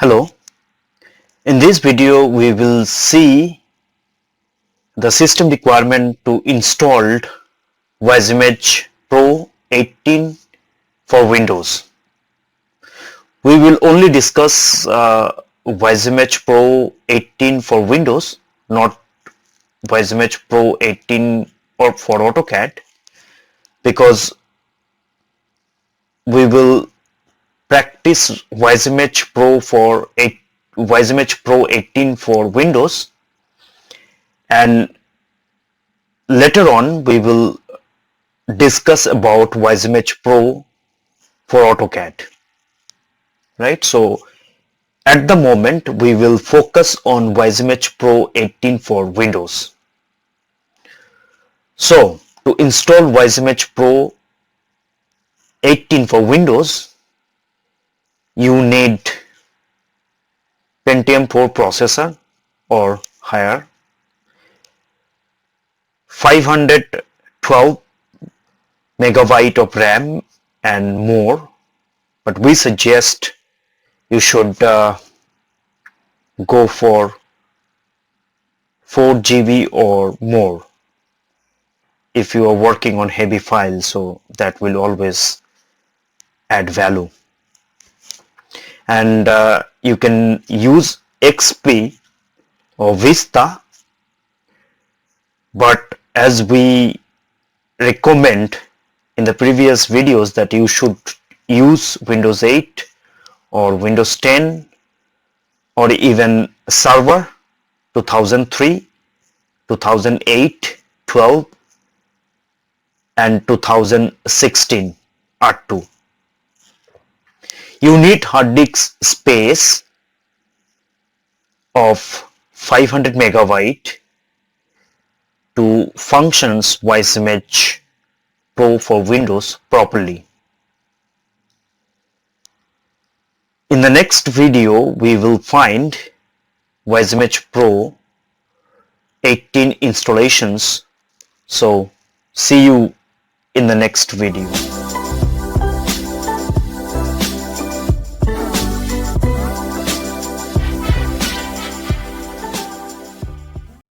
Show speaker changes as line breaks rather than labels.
Hello, in this video we will see the system requirement to install WiseImage Pro 18 for Windows. We will only discuss WiseImage Pro 18 for Windows, not WiseImage Pro 18 or for AutoCAD, because we will practice WiseImage Pro 18 for Windows, and later on we will discuss about WiseImage Pro for AutoCAD, right? So at the moment we will focus on WiseImage Pro 18 for Windows. So to install WiseImage Pro 18 for Windows, you need Pentium 4 processor or higher, 512 megabyte of RAM and more, but we suggest you should go for 4 GB or more if you are working on heavy files, so that will always add value. And you can use XP or Vista, but as we recommend in the previous videos that you should use Windows 8 or Windows 10 or even Server 2003, 2008, 12 and 2016 R2. You need hard disk space of 500 megabyte to functions WiseImage Pro for Windows properly. In the next video we will find WiseImage Pro 18 installations. So see you in the next video.